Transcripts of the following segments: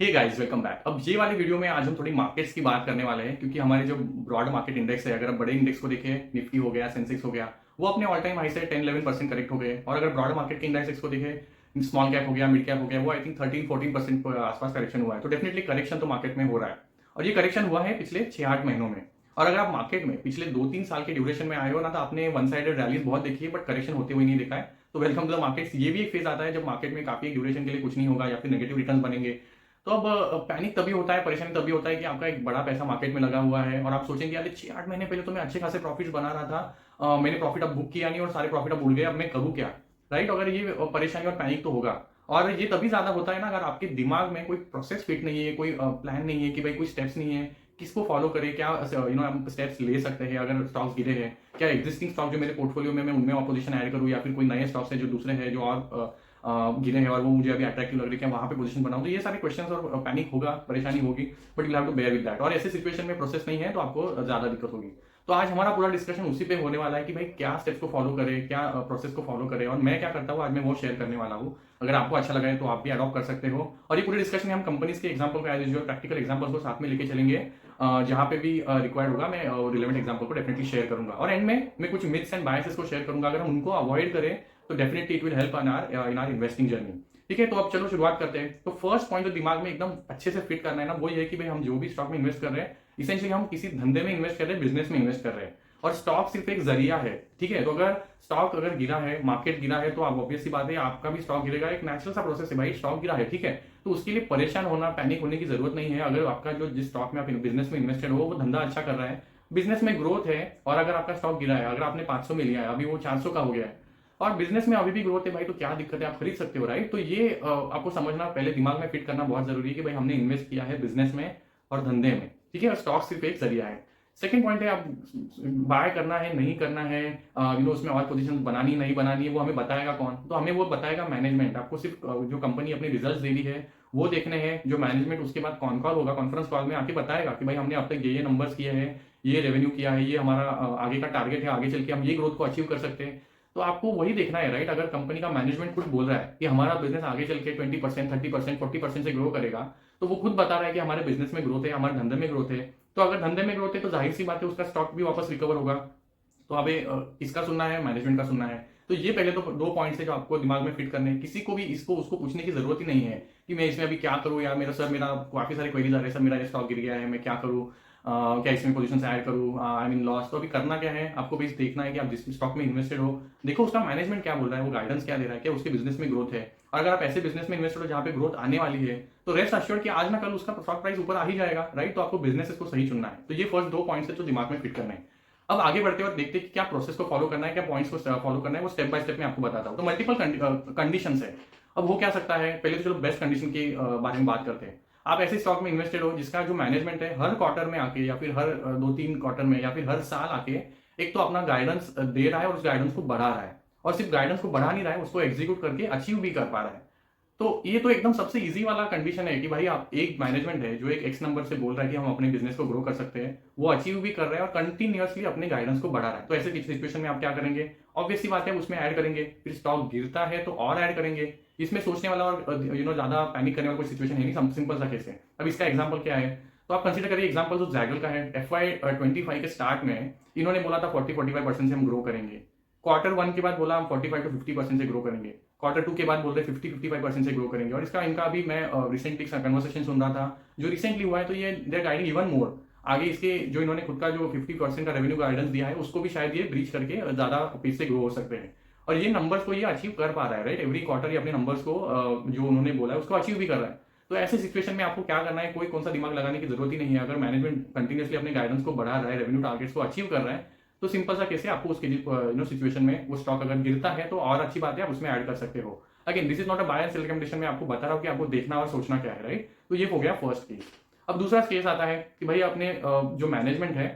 Hey guys, welcome back. अब ये वाली वीडियो में आज हम थोड़ी मार्केट्स की बात करने वाले हैं, क्योंकि हमारे जो ब्रॉड मार्केट इंडेक्स है, अगर आप बड़े इंडेक्स को देखें, निफ्टी हो गया, सेंसेक्स हो गया, वो अपने ऑल टाइम हाई से 10-11% करेक्ट हो गए। और अगर ब्रॉड मार्केट के इंडेक्स को देखें, स्मॉल कैप हो गया, मिड कैप हो गया, वो आई थिंक 13-14% के आसपास करेक्शन हुआ है। तो डेफिनेटली करेक्शन तो मार्केट में हो रहा है, और ये करेक्शन हुआ है पिछले 6-8 महीनों में। और अगर आप मार्केट में पिछले 2-3 साल के ड्यूरेशन में आए हो ना, तो आपने वन साइडेड रैलीज बहुत देखी है, बट करेक्शन होते हुए नहीं देखा है। तो वेलकम टू द मार्केट्स। ये भी एक फेज आता है जब मार्केट में काफी ड्यूरेशन के लिए कुछ नहीं होगा या फिर नेगेटिव रिटर्न बनेंगे। तो अब पैनिक तभी होता है, परेशानी तभी होता है कि आपका एक बड़ा पैसा मार्केट में लगा हुआ है और आप सोचेंगे यार 6-8 महीने पहले तो मैं अच्छे खासे प्रॉफिट्स बना रहा था, मैंने प्रॉफिट अब बुक किया नहीं और सारे प्रॉफिट अब उड़ गए, अब मैं करूँ क्या। राइट। अगर ये परेशानी और पैनिक तो होगा। और ये तभी ज्यादा होता है ना, अगर आपके दिमाग में कोई प्रोसेस फिट नहीं है, कोई प्लान नहीं है कि भाई कोई स्टेप्स नहीं है, किसको फॉलो करें, क्या हम स्टेप्स ले सकते हैं अगर स्टॉक्स गिरे हैं, क्या एग्जिस्टिंग स्टॉक जो मेरे पोर्टफोलियो में मैं उनमें ऑपोजिशन ऐड करूँ, या फिर कोई नए स्टॉक्स है जो दूसरे हैं जो और गिरे हैं और वो मुझे अभी अट्रैक्टिव लग रही है, वहां पे पोजीशन बनाऊं। तो ये सारे क्वेश्चंस और पैनिक होगा, परेशानी होगी, but you have to bear with that. और ऐसे सिचुएशन में प्रोसेस नहीं है तो आपको ज्यादा दिक्कत होगी। तो आज हमारा पूरा डिस्कशन उसी पे होने वाला है कि भाई क्या स्टेप्स को फॉलो करें, क्या प्रोसेस को फॉलो करें, और मैं क्या करता हूँ आज मैं वो शेयर करने वाला हूँ। अगर आपको अच्छा लगा है तो आप भी अडॉप्ट कर सकते हो। और ये पूरे डिस्कशन में हम कंपनीज के एग्जाम्पल को, एज यूजुअल प्रैक्टिकल एग्जाम्पल्स को साथ में लेके चलेंगे। जहां पे भी रिक्वायर्ड होगा मैं रिलेवेंट एग्जाम्पल को डेफिनेटली शेयर करूंगा। और एंड में मैं कुछ मिथ्स एंड बायसेस को शेयर करूंगा। अगर हम उनको अवॉइड करें तो definitely it will help in are investing journey. ठीक है, तो अब चलो शुरुआत करते हैं। तो फर्स्ट पॉइंट जो दिमाग में एकदम अच्छे से फिट करना है ना, वो ये है कि भाई हम जो भी स्टॉक में इन्वेस्ट कर रहे हैं, इसेंशियली हम किसी धंधे में इन्वेस्ट कर रहे हैं, बिजनेस में इन्वेस्ट कर रहे हैं, और स्टॉक सिर्फ एक जरिया है। ठीक है, तो अगर स्टॉक अगर गिरा है, मार्केट गिरा है, तो आप ऑब्वियस सी बात है आपका भी स्टॉक गिरेगा। एक नेचुरल सा प्रोसेस है भाई, स्टॉक गिरा है, ठीक है। तो उसके लिए परेशान होना, पैनिक होने की जरूरत नहीं है। अगर आपका जो जिस स्टॉक में आप बिजनेस में इन्वेस्टेड हो वो धंधा अच्छा कर रहा है, बिजनेस में ग्रोथ है, और अगर आपका स्टॉक गिरा है, अगर आपने 500 में लिया है, अभी वो 400 का हो गया है, और बिजनेस में अभी भी ग्रोथ है भाई, तो क्या दिक्कत है, आप खरीद सकते हो। राइट। तो ये आपको समझना, पहले दिमाग में फिट करना बहुत जरूरी है कि भाई हमने इन्वेस्ट किया है बिजनेस में और धंधे में। ठीक है, और स्टॉक सिर्फ एक जरिया है। सेकंड पॉइंट है, आप बाय करना है नहीं करना है, उसमें और पोजीशन बनानी नहीं बनानी है, वो हमें बताएगा कौन? तो हमें वो बताएगा मैनेजमेंट। आपको सिर्फ जो कंपनी अपने रिजल्ट दे रही है वो देखने हैं। जो मैनेजमेंट उसके बाद कॉन कॉल होगा, कॉन्फ्रेंस कॉल में आके बताएगा कि भाई हमने अब तक ये नंबर्स किए हैं, ये रेवेन्यू किया है, ये हमारा आगे का टारगेट है, आगे चल के हम ये ग्रोथ को अचीव कर सकते हैं। तो आपको वही देखना है। राइट। अगर कंपनी का मैनेजमेंट खुद बोल रहा है कि हमारा बिजनेस आगे चल के 20%, 30%, 40% से ग्रो करेगा, तो वो खुद बता रहा है कि हमारे बिजनेस में ग्रोथ है, हमारे धंधे में ग्रोथ है, तो अगर धंधे में ग्रोथ है तो जाहिर सी बात है उसका स्टॉक भी वापस रिकवर होगा। तो अबे किसका सुनना है? मैनेजमेंट का सुनना है। तो ये पहले तो दो पॉइंट्स है जो आपको दिमाग में फिट करने हैं। किसी को भी इसको उसको पूछने की जरूरत ही नहीं है कि मैं इसमें अभी क्या करूँ, या मेरा काफी सारे क्वेरीज आ रहे हैं, सर मेरा ये स्टॉक गिर गया है, मैं क्या करूँ, क्या इसमें पोजीशन ऐड करूँ, आई मीन लॉस। तो अभी करना क्या है, आपको बस देखना है कि आप जिस स्टॉक में इन्वेस्टेड हो, देखो उसका मैनेजमेंट क्या बोल रहा है, वो गाइडेंस क्या दे रहा है, क्या उसके बिजनेस में ग्रोथ है। और अगर आप ऐसे बिजनेस में इन्वेस्टेड हो जहाँ पे ग्रोथ आने वाली है, तो रेस्ट अश्योर्ड कि आज ना कल उसका स्टॉक प्राइस ऊपर आ ही जाएगा। राइट। तो आपको बिजनेस को सही चुनना है। तो ये फर्स्ट दो पॉइंट्स है जो दिमाग में फिट करना है। अब आगे बढ़ते हुए देखते हैं कि क्या प्रोसेस को फॉलो करना है, क्या पॉइंट्स को फॉलो करना है, वो स्टेप बाय स्टेप में आपको बताता हूँ। तो मल्टीपल कंडीशंस है। अब हो क्या सकता है, पहले तो चलो बेस्ट कंडीशन के बारे में बात करते हैं। आप ऐसे स्टॉक में इन्वेस्टेड हो जिसका जो मैनेजमेंट है हर क्वार्टर में आके, या फिर हर 2-3 क्वार्टर में, या फिर हर साल आके एक तो अपना गाइडेंस दे रहा है और उस गाइडेंस को बढ़ा रहा है, और सिर्फ गाइडेंस को बढ़ा नहीं रहा है, उसको एग्जीक्यूट करके अचीव भी कर पा रहा है। तो ये तो एकदम सबसे इजी वाला कंडीशन है कि भाई आप एक मैनेजमेंट है जो एक एक्स नंबर से बोल रहा है कि हम अपने बिजनेस को ग्रो कर सकते हैं, वो अचीव भी कर रहा है और कंटिन्यूअसली अपने गाइडेंस को बढ़ा रहा है। तो ऐसे सिचुएशन में आप क्या करेंगे? ऑब्वियस सी बात है, उसमें ऐड करेंगे। फिर स्टॉक गिरता है तो और ऐड करेंगे। इसमें सोचने वाला और ज्यादा पैनिक करने वाला कोई सिचुएशन है नहीं, सिंपल सा केस है। अब इसका एग्जाम्पल क्या है, तो आप कंसिडर करिए एग्जाम्पल जो जैगल का है। FY 25 के स्टार्ट में इन्होंने बोला था 40-45% से हम ग्रो करेंगे। Q1 के बाद बोला हम 45-50% से ग्रो करेंगे। Q2 के बाद बोल रहे 50-55% से ग्रो करेंगे। और इसका इनका अभी मैं रिसेंटली कन्वर्सेशन सुन रहा था जो रिसेंटली हुआ है, तो ये दे गाइडिंग इवन मोर आगे। इसके जो इन्होंने खुद का जो 50% का रेवेन्यू गाइडेंस दिया है उसको भी शायद ये ब्रीच करके ज्यादा पेस से ग्रो हो सकते हैं। और ये नंबर्स को ये अचीव कर पा रहा है। राइट। एवरी क्वार्टर ये अपने नंबर्स को जो उन्होंने बोला है उसको अचीव भी कर रहा है। तो ऐसे सिचुएशन में आपको क्या करना है, कोई कौन सा दिमाग लगाने की जरूरत ही नहीं है। अगर मैनेजमेंट कंटिन्यूसली अपने गाइडेंस को बढ़ा रहा है, रेवेन्यू टारगेट्स को अचीव कर रहा है, तो सिंपल सा कैसे आपको उसके सिचुएशन में वो स्टॉक अगर गिरता है तो और अच्छी बात है, आप उसमें ऐड कर सकते हो। Again this is not a buy and sell recommendation, मैं आपको बता रहा हूँ कि आपको देखना और सोचना क्या है। राइट। तो ये हो गया फर्स्ट केस। अब दूसरा केस आता है कि भाई अपने जो मैनेजमेंट है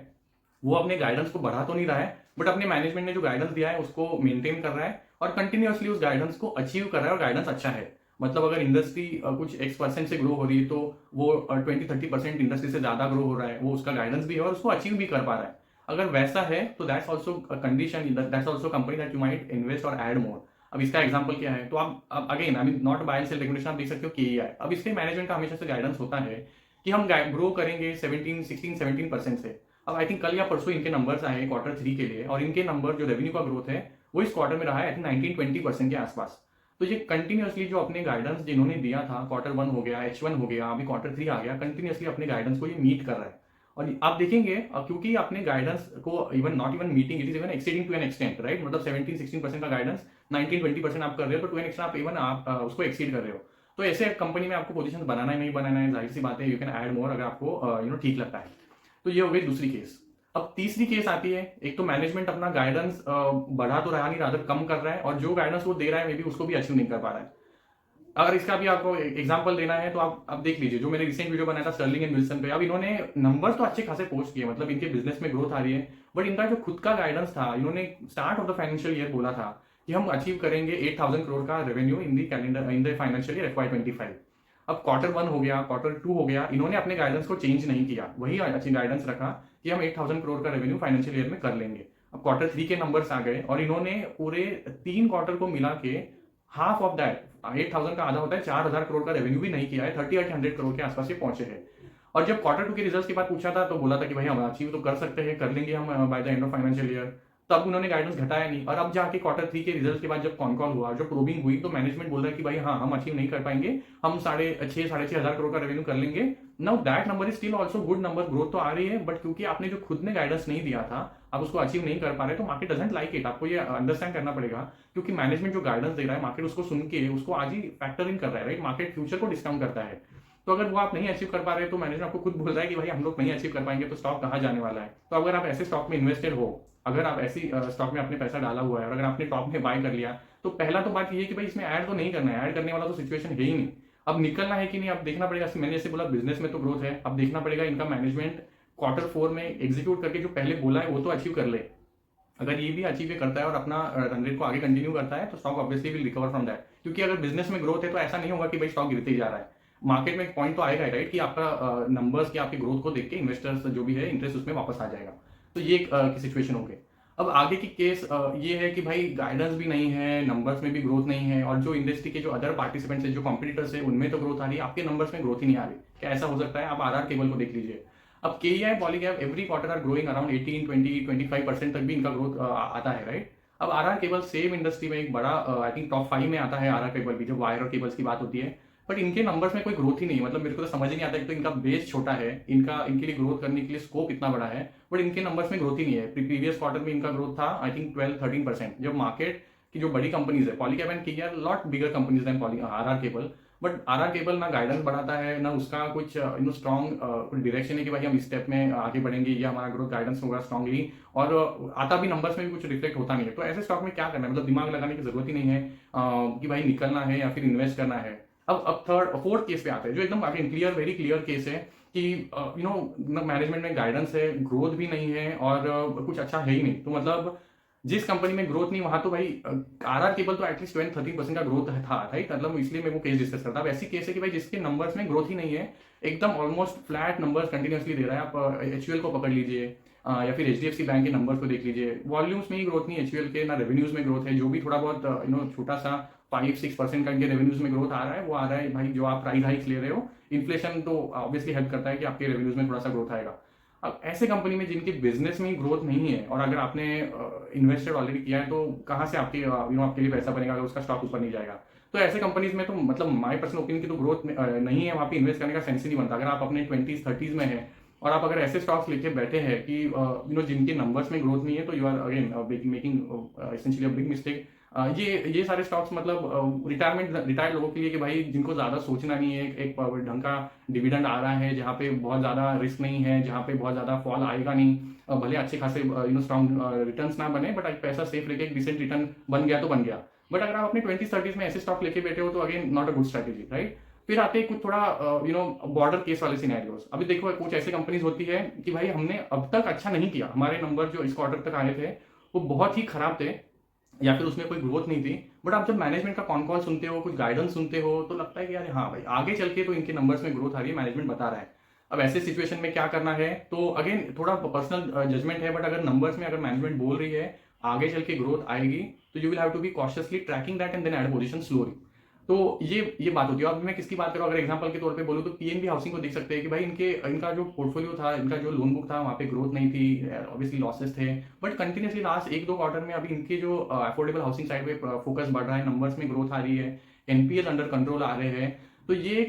वो अपने गाइडेंस को बढ़ा तो नहीं रहा है, बट अपने मैनेजमेंट ने जो गाइडेंस दिया है उसको मेंटेन कर रहा है और कंटिन्यूअसली उस गाइडेंस को अचीव कर रहा है, और गाइडेंस अच्छा है। मतलब अगर इंडस्ट्री कुछ X% से ग्रो हो रही है तो वो 20-30% इंडस्ट्री से ज्यादा ग्रो हो रहा है, वो उसका गाइडेंस भी है और उसको अचीव भी कर पा रहा है। अगर वैसा है तो that's also condition, that's also company that you might invest और ऐड मोर। अब इसका एग्जांपल क्या है, तो आप again I mean not buy and sell recommendation, आप देख सकते हो KEI। अब इसके मैनेजमेंट का हमेशा से गाइडेंस होता है कि हम ग्रो करेंगे 17 से। अब आई थिंक कल या परसों इनके नंबर्स आए Q3 के लिए, और इनके नंबर जो रेवेन्यू का ग्रोथ है वो इस क्वार्टर में रहा है आई थिंक 19-20% के आसपास। तो ये कंटिन्यूअसली जो अपने गाइडेंस जिन्होंने दिया था, Q1 हो गया, H1 हो गया, अभी Q3 आ गया, कंटिन्यूअसली अपने गाइडेंस को ये मीट कर रहा है। और आप देखेंगे क्योंकि अपने गाइडेंस को even not even meeting, it is even exceeding to an extent, right. मतलब 17-16% का गाइडेंस 19-20% आप कर रहे हो, तो टू एन एक्सटेंट आप इवन आप उसको एक्सीड कर रहे हो। तो ऐसे कंपनी में आपको पोजीशन बनाना है, नहीं बनाना है, जाहिर सी बात है, यू कैन ऐड मोर अगर आपको ठीक लगता है। तो ये हो गई दूसरी केस। अब तीसरी केस आती है, एक तो मैनेजमेंट अपना गाइडेंस बढ़ा तो रहा नहीं, रादर कम कर रहा है, और जो गाइडेंस वो दे रहा है मे बी उसको भी अचीव नहीं कर पा रहा है। अगर इसका भी आपको एग्जांपल देना है तो आप देख लीजिए, जो मैंने रिसेंट वीडियो बनाया था स्टर्लिंग एंड विल्सन पे। अब इन्होंने नंबर्स तो अच्छे खासे पोस्ट किए, मतलब इनके बिजनेस में ग्रोथ आ रही है, बट इनका जो खुद का गाइडेंस था, इन्होंने start of the financial year बोला था कि हम अचीव करेंगे 8,000 करोड़ का revenue in the calendar in the financial year FY25। अब Q1 हो गया, Q2 हो गया, इन्होंने अपने गाइडेंस को चेंज नहीं किया, वही अच्छी गाइडेंस रखा कि हम 8,000 करोड़ का रेवेन्यू फाइनेंशियल ईयर में कर लेंगे। अब Q3 के नंबर्स आ गए, और इन्होंने पूरे 3 क्वार्टर को मिला के हाफ ऑफ दैट 8,000 का आधा होता है 4,000 करोड़ का रेवेन्यू भी नहीं किया है, 3800 करोड़ के आसपास ये पहुंचे हैं। और जब Q2 के रिजल्ट्स के बाद पूछा था तो बोला था कि भाई हम अचीव तो कर सकते हैं, कर लेंगे हम by the end of financial year. तब उन्होंने गाइडेंस घटाया नहीं, और अब जाके Q3 के रिजल्ट के बाद जब कॉन कॉल हुआ, जो प्रोबिंग हुई, तो मैनेजमेंट बोल रहा है कि भाई हाँ हम अचीव नहीं कर पाएंगे, हम 6,500 करोड़ का रेवेन्यू कर लेंगे। Now that number is still also good number, growth तो आ रही है, बट क्योंकि आपने जो खुद ने गाइडेंस नहीं दिया था, आप उसको अचीव नहीं कर पा रहे, तो मार्केट डजंट लाइक इट। आपको ये अंडरस्टैंड करना पड़ेगा, क्योंकि मैनेजमेंट जो गाइडेंस दे रहा है, मार्केट उसको सुन के उसको आज ही फैक्टर इन कर रहा है, राइट। मार्केट फ्यूचर को डिस्काउंट करता है, तो अगर वो आप नहीं अचीव कर पा रहे, तो मैनेजमेंट आपको खुद बोल रहा है कि भाई हम लोग नहीं अचीव कर पाएंगे, तो स्टॉक कहाँ जाने वाला है। तो अगर आप ऐसे स्टॉक में इन्वेस्टेड हो, अगर आप ऐसी स्टॉक में अपने पैसा डाला हुआ है, और अगर आपने टॉप में बाय कर लिया, तो पहला तो बात ये है कि भाई इसमें ऐड तो नहीं करना है, ऐड करने वाला तो सिचुएशन है ही नहीं। अब निकलना है कि नहीं, अब देखना पड़ेगा। मैंने जैसे बोला बिजनेस में तो ग्रोथ है, अब देखना पड़ेगा इनका मैनेजमेंट Q4 में एग्जीक्यूट करके जो पहले बोला है वो तो अचीव कर ले। अगर ये भी अचीव करता है और अपना रन रेट को आगे कंटिन्यू करता है, तो stock obviously will recover from that. क्योंकि अगर बिजनेस में ग्रोथ है तो ऐसा नहीं होगा कि भाई स्टॉक गिरते ही जा रहा है। मार्केट में एक पॉइंट तो आएगा, राइट, कि आपका नंबर्स की आपकी ग्रोथ को देख के इन्वेस्टर्स जो भी है इंटरेस्ट उसमें वापस आ जाएगा। तो ये एक सिचुएशन हो गई। अब आगे की केस ये है कि भाई गाइडेंस भी नहीं है, नंबर्स में भी ग्रोथ नहीं है, और जो इंडस्ट्री के जो अदर पार्टिसिपेंट्स है, जो कॉम्पिटिटर्स है, उनमें तो ग्रोथ आ रही है, आपके नंबर्स में ग्रोथ ही नहीं आ रही। क्या ऐसा हो सकता है? आप RR केबल को देख लीजिए। अब KEI, Polycab every quarter are growing around 18-20-25% तक भी इनका ग्रोथ आता है, राइट। अब RR केबल सेम इंडस्ट्री में एक बड़ा आई थिंक टॉप 5 में आता है RR केबल भी, जब वायर और केबल्स की बात होती है, बट इनके नंबर्स में कोई ग्रोथ ही नहीं है। मतलब मेरे को तो समझ ही नहीं आता, एक तो इनका बेस छोटा है, इनके लिए ग्रोथ करने के लिए स्कोप इतना बड़ा है, बट इनके नंबर्स में ग्रोथ ही नहीं है। प्रीवियस क्वार्टर में इनका ग्रोथ था आई थिंक 12-13%, जब मार्केट की जो बड़ी कंपनीज है, Polycab and KEI lot bigger companies than RR cable, but RR cable ना गाइडेंस बढ़ाता है, ना उसका कुछ स्ट्रॉन्ग डायरेक्शन है कि भाई हम इस स्टेप में आगे बढ़ेंगे, ये हमारा ग्रोथ गाइडेंस होगा स्ट्रांगली, और आता भी नंबर्स में भी कुछ रिफ्लेक्ट होता नहीं है। तो ऐसे स्टॉक में क्या करना है, मतलब दिमाग लगाने की जरूरत ही नहीं है कि भाई निकलना है या फिर इन्वेस्ट करना है। अब फोर्थ केस पे आते हैं, जो एकदम क्लियर, वेरी क्लियर केस है कि मैनेजमेंट में गाइडेंस है, ग्रोथ भी नहीं है, और कुछ अच्छा है ही नहीं। तो मतलब जिस कंपनी में ग्रोथ नहीं, वहां तो भाई RR केबल तो एटलीस्ट 12-13% का ग्रोथ था, राइट। मतलब इसलिए मैं वो केस डिस्कस करता। अब ऐसी केस है कि भाई जिसके नंबर्स में ग्रोथ ही नहीं है, एकदम ऑलमोस्ट फ्लैट नंबर्स कंटिन्यूसली दे रहा है। आप HUL को पकड़ लीजिए, या फिर HDFC बैंक के नंबर्स को देख लीजिए, वॉल्यूम्स में ही ग्रोथ नहीं है HUL के, ना रेवेन्यूज में ग्रोथ है। जो भी थोड़ा बहुत छोटा सा 5-6% का इनके रेवेन्यूज में ग्रोथ आ रहा है, वो आ रहा है भाई जो आप प्राइस हाइक्स ले रहे हो। इन्फ्लेशन तो ऑब्वियसली हेल्प करता है कि आपके रेवेन्यूज में थोड़ा सा ग्रोथ आएगा। अब ऐसे कंपनी में जिनकी बिजनेस में ही ग्रोथ नहीं है, और अगर आपने इन्वेस्टेड ऑलरेडी किया है, तो कहाँ से आपके आपके लिए पैसा बनेगा अगर उसका स्टॉक ऊपर नहीं जाएगा। तो ऐसे कंपनीज में तो मतलब माय पर्सनल ओपिनियन की तो ग्रोथ नहीं है, वहाँ पे इन्वेस्ट करने का सेंस ही नहीं बनता। अगर आप अपने 20s-30s में है, और आप अगर ऐसे स्टॉक्स लेके बैठे हैं कि जिनके नंबर्स में ग्रोथ नहीं है, तो you are again making essentially a big mistake. ये सारे स्टॉक्स मतलब रिटायर्ड लोगों के लिए, कि भाई जिनको ज्यादा सोचना नहीं है, एक ढंग का डिविडेंड आ रहा है, जहाँ पे बहुत ज्यादा रिस्क नहीं है, जहाँ पे बहुत ज्यादा फॉल आएगा नहीं, भले अच्छे खासे स्ट्रॉन्ग रिटर्न्स ना बने, बट एक पैसा सेफ लेके एक डिसेंट रिटर्न बन गया तो बन गया। बट अगर आप अपने 20s-30s में ऐसे स्टॉक लेके बैठे हो, तो again not a good strategy, right. फिर आते हैं कुछ थोड़ा बॉर्डर केस वाले सिनेरियोस। अभी देखो कुछ ऐसी कंपनीज होती है कि भाई हमने अब तक अच्छा नहीं किया, हमारे नंबर जो इस क्वार्टर तक आए थे वो बहुत ही खराब थे, या फिर उसमें कोई ग्रोथ नहीं थी, बट आप जब मैनेजमेंट का कॉन कॉल सुनते हो, कुछ गाइडेंस सुनते हो, तो लगता है कि यार हाँ भाई आगे चल के तो इनके नंबर्स में ग्रोथ आ रही है, मैनेजमेंट बता रहा है। अब ऐसे सिचुएशन में क्या करना है, तो अगेन थोड़ा पर्सनल जजमेंट है, बट अगर नंबर्स में अगर मैनेजमेंट बोल रही है आगे चल के ग्रोथ आएगी, तो you will have to be cautiously tracking that and then add position slowly. तो ये बात होती है। अब मैं किसकी बात करूँ, अगर एग्जांपल के तौर पे बोलूँ तो पीएनबी हाउसिंग को देख सकते हैं कि भाई इनका जो पोर्टफोलियो था, इनका जो लोन बुक था, वहाँ पे ग्रोथ नहीं थी, ऑब्वियसली लॉसेस थे, बट कंटिन्यूसली लास्ट 1-2 क्वार्टर में अभी इनके जो अफोर्डेबल हाउसिंग साइड पे फोकस बढ़ रहा है, नंबर्स में ग्रोथ आ रही है, एनपीएस अंडर कंट्रोल आ रहे हैं। तो ये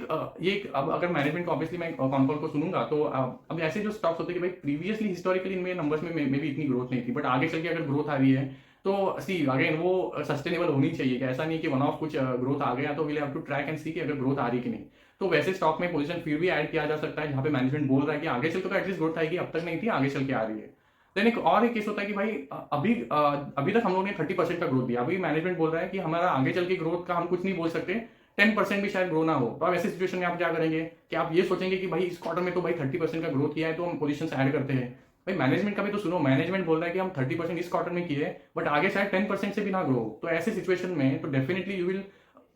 एक अब अगर मैनेजमेंट को, ऑब्वियसली मैं कॉन कॉल को सुनूंगा, तो अब ऐसे जो स्टॉक्स होते हैं कि भाई प्रीवियसली हिस्टोरिकली इनमें नंबर्स में भी इतनी ग्रोथ नहीं थी, बट आगे चल के अगर ग्रोथ आ रही है तो सी अगेन वो सस्टेनेबल होनी चाहिए, कि ऐसा नहीं कि वन ऑफ कुछ ग्रोथ आ गया तो will have to track and see कि अगर ग्रोथ आ रही कि नहीं। तो वैसे स्टॉक में पोजीशन फिर भी ऐड किया जा सकता है जहाँ पे मैनेजमेंट बोल रहा है कि आगे चल के तो एटलीस्ट ग्रोथ आएगी, अब तक नहीं थी, आगे चल के आ रही है। देन एक और एक केस होता है कि भाई अभी तक हम लोग ने 30% का ग्रोथ दिया, अभी मैनेजमेंट बोल रहा है कि हमारा आगे चल के ग्रोथ का हम कुछ नहीं बोल सकते, 10% भी शायद ग्रो ना हो। तो अब ऐसी सिचुएशन में आप क्या करेंगे कि आप ये सोचेंगे कि भाई इस क्वार्टर में तो भाई 30% का ग्रोथ किया है तो हम पोजीशन ऐड करते हैं। भाई मैनेजमेंट का भी तो सुनो, मैनेजमेंट बोल रहा है कि हम 30% इस क्वार्टर में किए, बट आगे शायद 10% से भी ना ग्रो हो। तो ऐसे सिचुएशन में तो definitely you will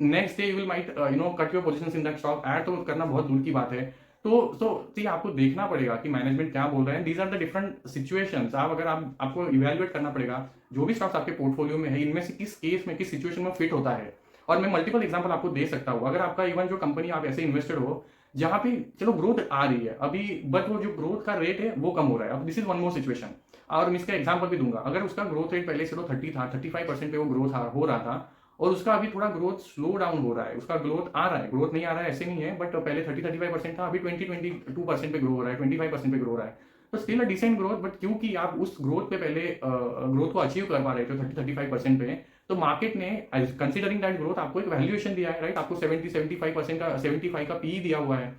next day you will might cut your positions in that stock. Add तो करना बहुत दूर की बात है। तो ये आपको देखना पड़ेगा कि मैनेजमेंट क्या बोल रहे हैं। These are the different situations. आप अगर आपको इवेल्युएट करना पड़ेगा जो भी स्टॉक्स आपके पोर्टफोलियो में है, इनमें से किस केस में, किस सिचुएशन में फिट होता है। और मैं मल्टीपल एग्जांपल आपको दे सकता हूँ। अगर आपका इवन जो कंपनी आप ऐसे इन्वेस्टेड हो जहां पे चलो ग्रोथ आ रही है अभी, बट वो जो ग्रोथ का रेट है वो कम हो रहा है। अब this is one more situation, और मैं इसका एग्जांपल भी दूंगा। अगर उसका ग्रोथ रेट पहले चलो 30 था, 35% पे वो ग्रोथ हो रहा था, और उसका अभी थोड़ा ग्रोथ स्लो डाउन हो रहा है, उसका ग्रोथ आ रहा है, ग्रोथ नहीं आ रहा है ऐसे नहीं है, बट पहले 30-35% था, अभी 20-22% पे ग्रो हो रहा है, 25% पे ग्रो हो रहा है। तो still a decent growth, but क्योंकि आप उस ग्रोथ पे पहले ग्रोथ को अचीव कर पा रहे थे 30-35% पे, तो मार्केट ने कंसिडरिंग दैट ग्रोथ आपको एक वैल्यूएशन दिया है, राइट। आपको 70-75% का 75 का पी दिया हुआ है।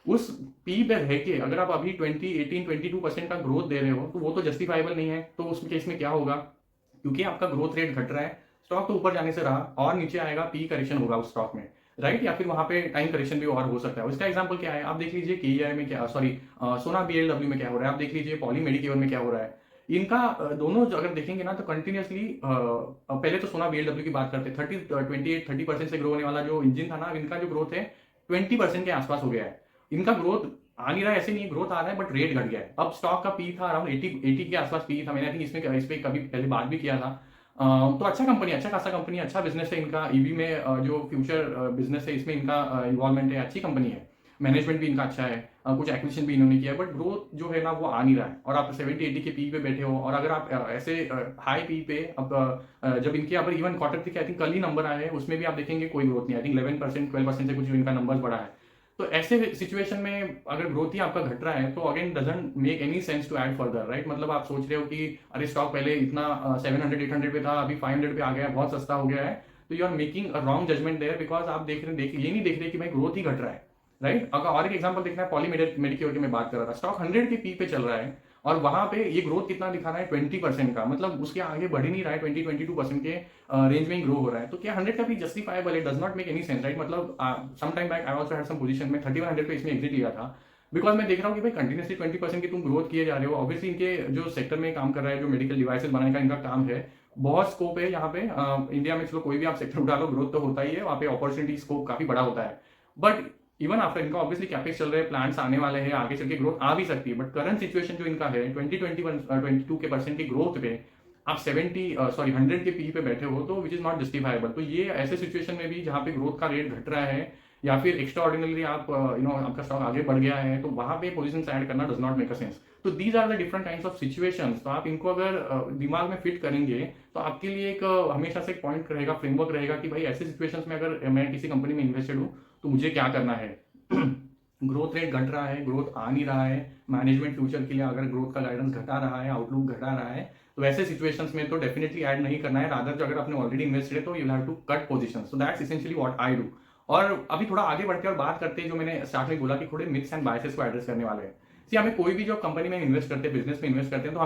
उस पी पे रह के अगर आप अभी 18-22% का ग्रोथ दे रहे हो तो वो तो जस्टिफाइबल नहीं है। तो उस केस में क्या होगा, क्योंकि आपका ग्रोथ रेट घट रहा है, स्टॉक तो ऊपर जाने से रहा और नीचे आएगा, पी करेक्शन होगा उस स्टॉक में, राइट। या फिर वहां पे टाइम करेक्शन भी और हो सकता है। इसका एग्जांपल क्या है, आप देख लीजिए केईआई में क्या, सॉरी सोना बीएलडब्ल्यू में क्या हो रहा है, आप देख लीजिए पॉली मेडिकेयर में क्या हो रहा है। इनका दोनों अगर देखेंगे ना तो कंटिन्यूसली, पहले तो सोना बीएलडब्ल्यू की बात करते 30% से ग्रो होने वाला जो इंजन था ना, इनका जो ग्रोथ है 20% के आसपास हो गया है। इनका ग्रोथ आ नहीं रहा है, ऐसे नहीं ग्रोथ आ रहा है, बट रेट घट गया है। अब स्टॉक का पी था अराउंड 80 के आसपास पी था। मैंने आई थिंक इस पे कभी पहले बात भी किया था। तो अच्छा कंपनी, अच्छा खासा कंपनी, अच्छा बिजनेस है इनका। ईवी में जो फ्यूचर बिजनेस है इसमें इनका इन्वॉल्वमेंट है, अच्छी कंपनी है, मैनेजमेंट भी इनका अच्छा है, कुछ एक्विजिशन भी इन्होंने किया है, बट ग्रोथ जो है ना वो आ नहीं रहा है। और आप 70-80 के पी पे बैठे हो, और अगर आप ऐसे हाई पी पे अब जब इनके यहाँ पर इवन क्वार्टर थी, आई थिंक कल ही नंबर आए हैं, उसमें भी आप देखेंगे कोई ग्रोथ नहीं, आई थिंक 11% 12% से कुछ इनका नंबर बढ़ा है। तो ऐसे सिचुएशन में अगर ग्रोथ ही आपका घट रहा है तो again doesn't make any sense to add further, right. मतलब आप सोच रहे हो कि अरे स्टॉक पहले इतना 700-800 पे था, अभी 500 पे आ गया, बहुत सस्ता हो गया है, तो you are making a wrong judgement there, because आप ये नहीं देख रहे कि भाई ग्रोथ ही घट रहा है, राइट। अगर और एक एग्जांपल देखना है, पॉली मेडिक्योर की मैं बात कर रहा था, स्टॉक 100 के पी पे चल रहा है, और वहां पे ये ग्रोथ कितना दिखा रहा है 20% का, मतलब उसके आगे बढ़ ही नहीं रहा है, 20-22% के रेंज में ही ग्रो हो रहा है। तो क्या 100 का भी जस्टिफाइबल है? Does not make any sense, right. मतलब some time back I also had some position में 3100 पे इसमें एग्जिट लिया था, बिकॉज मैं देख रहा हूँ कि भाई कंटिन्यूसली 20% की तुम ग्रोथ किए जा रहे हो। ऑब्वियसली इनके जो सेक्टर में काम कर रहा है, जो मेडिकल डिवाइसेस बनाने का इनका काम है, बहुत स्कोप है यहाँ पे। इंडिया में चलो कोई भी आप सेक्टर उठा लो, ग्रोथ तो होता ही है वहाँ पे, अपॉर्चुनिटी स्कोप काफी बड़ा होता है। बट इवन आफ्टर इनका ऑब्वियसली कैपेक्स चल रहे हैं, प्लांट्स आने वाले हैं, आगे चल के ग्रोथ आ भी सकती है, बट करंट सिचुएशन जो इनका है 22% की ग्रोथ पे आप 100 के पी पे बैठे हो, तो विच इज नॉट जस्टिफाइबल। तो ये ऐसे सिचुएशन में भी जहाँ पे ग्रोथ का रेट घट रहा है, या फिर एक्स्ट्रा ऑर्डिनरी आप आपका स्टॉक आगे बढ़ गया है, तो वहां पे पोजीशन ऐड करना does not make a sense. तो these are the different kinds of situations. तो आप इनको अगर दिमाग में फिट करेंगे तो आपके लिए एक हमेशा से एक पॉइंट रहेगा, फ्रेमवर्क रहेगा कि भाई ऐसे सिचुएशंस में अगर मैं किसी कंपनी में इन्वेस्टेड हूँ तो मुझे क्या करना है। ग्रोथ रेट घट रहा है, ग्रोथ आ नहीं रहा है, मैनेजमेंट फ्यूचर के लिए अगर ग्रोथ का गाइडेंस घटा रहा है, आउटलुक घटा रहा है, तो ऐसे सिचुएशंस में तो डेफिनेटली ऐड नहीं करना है। रादर जो अगर आपने ऑलरेडी इन्वेस्टेड है तो you have to cut position. So that's essentially what I do. और अभी थोड़ा आगे बढ़ते और बात करते हैं, जो मैंने स्टार्ट में बोला कि थोड़े मिथ्स एंड बायसेस को एड्रेस करने वाले हैं। सी हमें कोई भी जो कंपनी में इन्वेस्ट करते हैं, बिजनेस में इन्वेस्ट करते हैं, तो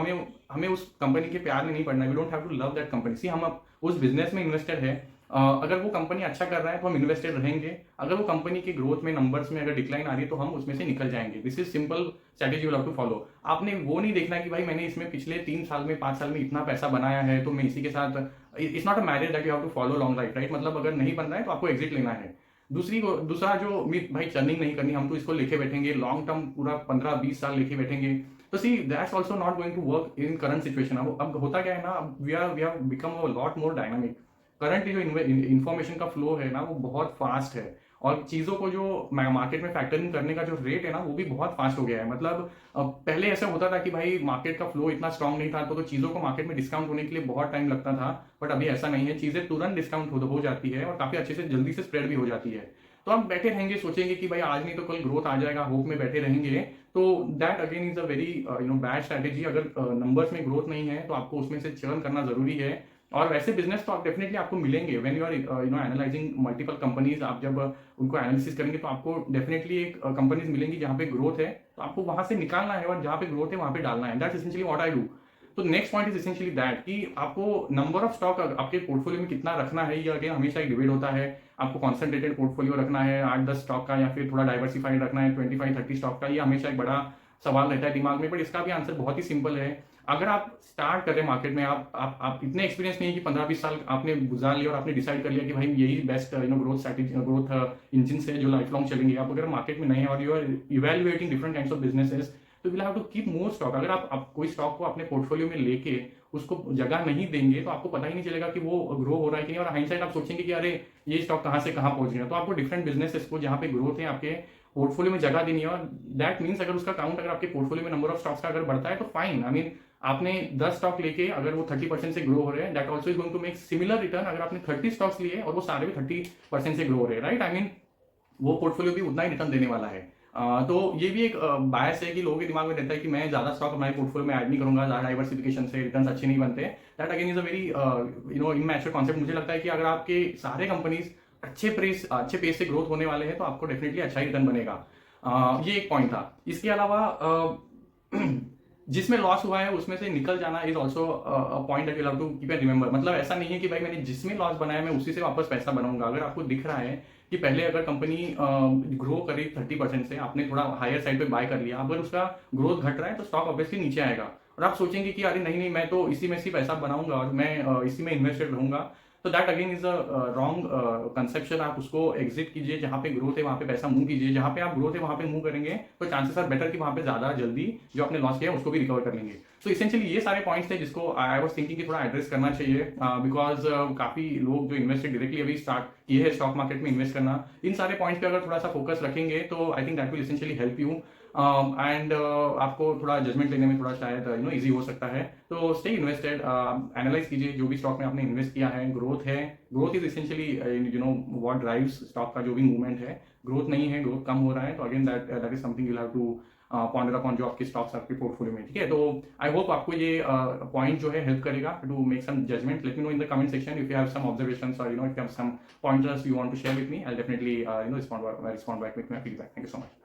हमें उस कंपनी के प्यार में नहीं पड़ना है। We don't have to love that company. See हम उस बिजनेस में इन्वेस्टेड है, अगर वो कंपनी अच्छा कर रहा है तो हम इन्वेस्टेड रहेंगे, अगर वो कंपनी की ग्रोथ में नंबर्स में अगर डिक्लाइन आ रही है तो हम उसमें से निकल जाएंगे। This is simple strategy you have to follow. आपने वो नहीं देखना कि भाई मैंने इसमें पिछले 3 साल में 5 साल में इतना पैसा बनाया है तो मैं इसी के साथ, it's not a marriage that you have to follow long, right. मतलब अगर नहीं बन रहा है तो आपको एग्जिट लेना है। दूसरा जो मिथ, भाई चर्निंग नहीं करनी, हम तो इसको लेके बैठेंगे लॉन्ग टर्म, पूरा 15-20 साल लेके बैठेंगे। तो see that's also not going to work in current situation. अब होता क्या है ना, we are become a lot more dynamic. Currently जो इन्फॉर्मेशन का फ्लो है ना वो बहुत फास्ट है, और चीज़ों को जो मार्केट में फैक्टरिंग करने का जो रेट है ना वो भी बहुत फास्ट हो गया है। मतलब पहले ऐसा होता था कि भाई मार्केट का फ्लो इतना स्ट्रांग नहीं था, तो चीज़ों को मार्केट में डिस्काउंट होने के लिए बहुत टाइम लगता था। बट अभी ऐसा नहीं है, चीज़ें तुरंत डिस्काउंट हो जाती है और काफ़ी अच्छे से जल्दी से स्प्रेड भी हो जाती है। तो आप बैठे रहेंगे सोचेंगे कि भाई आज नहीं तो कल ग्रोथ आ जाएगा, होप में बैठे रहेंगे, तो that again is a very bad strategy. अगर नंबर्स में ग्रोथ नहीं है तो आपको उसमें से चर्न करना जरूरी है। और वैसे बिजनेस तो आप डेफिनेटली आपको मिलेंगे when you are analysing multiple companies. आप जब उनको एनालिसिस करेंगे तो आपको डेफिनेटली एक कंपनीज मिलेंगी जहाँ पे ग्रोथ है, तो आपको वहां से निकालना है और जहाँ पे ग्रोथ है वहां पे डालना है। That's essentially what I do. तो next point is essentially that कि आपको नंबर ऑफ स्टॉक आपके पोर्टफोलियो में कितना रखना है, ये अगेन हमेशा एक डिबेट होता है। आपको कॉन्सेंट्रेटेड पोर्टफोलियो रखना है 8-10 स्टॉक का, या फिर थोड़ा डाइवर्सिफाइड रखना है 25-30 स्टॉक का, ये हमेशा एक बड़ा सवाल रहता है दिमाग में। बट इसका भी आंसर बहुत ही सिंपल है। अगर आप स्टार्ट कर रहे हैं मार्केट में, आप इतने एक्सपीरियंस नहीं है कि 15-20 साल आपने गुजार लिया और आपने डिसाइड कर लिया कि भाई यही best growth strategy, growth engine है जो लाइफ लॉन्ग चलेंगे। आप अगर मार्केट में नहीं है और you are evaluating different kinds of businesses, तो will have to keep more stock. अगर आप कोई स्टॉक को अपने पोर्टफोलियो में लेके उसको जगह नहीं देंगे तो आपको पता ही नहीं चलेगा कि वो ग्रो हो रहा है कि नहीं। और हाइंडसाइड आप सोचेंगे कि अरे ये स्टॉक कहाँ से कहाँ पहुंच गया। तो आपको डिफरेंट बिजनेसेस को जहाँ पे ग्रोथ है आपके पोर्टफोलियो में जगह देनी है। और दैट मीन्स अगर उसका काउंट, अगर आपके पोर्टफोलियो में नंबर ऑफ स्टॉक्स का अगर बढ़ता है तो फाइन। आई मीन आपने 10 स्टॉक लेके अगर वो 30% से ग्रो हो रहे हैं, that also is going to make similar return. अगर आपने 30 स्टॉक्स लिए और वो सारे भी 30% से ग्रो हो रहे हैं, राइट, आई मीन वो पोर्टफोलियो भी उतना ही रिटर्न देने वाला है। तो ये भी एक बायस है कि लोगों के दिमाग में रहता है कि मैं ज्यादा स्टॉक हमारे पोर्टफोलियो में ऐड नहीं करूंगा, ज्यादा डाइवर्सिफिकेशन से रिटर्न अच्छे नहीं बनते। That again is a very immature concept. मुझे लगता है कि अगर आपके सारे कंपनीज अच्छे पेस से ग्रोथ होने वाले हैं तो आपको डेफिनेटली अच्छा ही रिटर्न बनेगा। ये एक पॉइंट था। इसके अलावा जिसमें लॉस हुआ है उसमें से निकल जाना is also point that you have to keep and remember. मतलब ऐसा नहीं है कि भाई मैंने जिसमें लॉस बनाया मैं उसी से वापस पैसा बनाऊंगा। अगर आपको दिख रहा है कि पहले अगर कंपनी ग्रो करी 30% से, आपने थोड़ा हायर साइड पे बाय कर लिया, अगर उसका ग्रोथ घट रहा है तो स्टॉक ऑब्वियसली नीचे आएगा। और आप सोचेंगे कि अरे नहीं नहीं मैं तो इसी में से पैसा बनाऊंगा और मैं इसी में इन्वेस्टेड रहूंगा, तो that again is a wrong conception. आप उसको एग्जिट कीजिए, जहां पे ग्रोथ है वहां पे पैसा मूव कीजिए, जहां पे आप ग्रोथ है वहां पे मूव करेंगे तो चांसेस आर बेटर कि वहां पे ज्यादा जल्दी जो आपने लॉस किया उसको भी रिकवर कर लेंगे। सो इसेंशियली ये सारे पॉइंट्स थे जिसको आई वाज थिंकिंग कि थोड़ा एड्रेस करना चाहिए, बिकॉज काफी लोग जो इन्वेस्टेड डायरेक्टली अभी स्टार्ट किए हैं स्टॉक मार्केट में इन्वेस्ट करना, इन सारे पॉइंट्स पे अगर थोड़ा सा फोकस रखेंगे तो I think that will essentially help you and आपको थोड़ा जजमेंट लेने में थोड़ा शायद इजी हो सकता है। तो स्टे इन्वेस्टेड, एनालाइज कीजिए जो भी स्टॉक में आपने इन्वेस्ट किया है। ग्रोथ है, growth is essentially what drives stock का जो भी मूवमेंट है। ग्रोथ नहीं है, ग्रोथ कम हो रहा है, तो again that is something you have to ponder upon जो आपके स्टॉक्स आपके पोर्टफोलियो में। ठीक है, तो आई होप आपको ये पॉइंट जो है हेल्प करेगा to make some judgement. Let me know in the comment section if you have some observations और if you have some pointers you want to share with me. I will definitely respond back with my feedback. Thank you so much.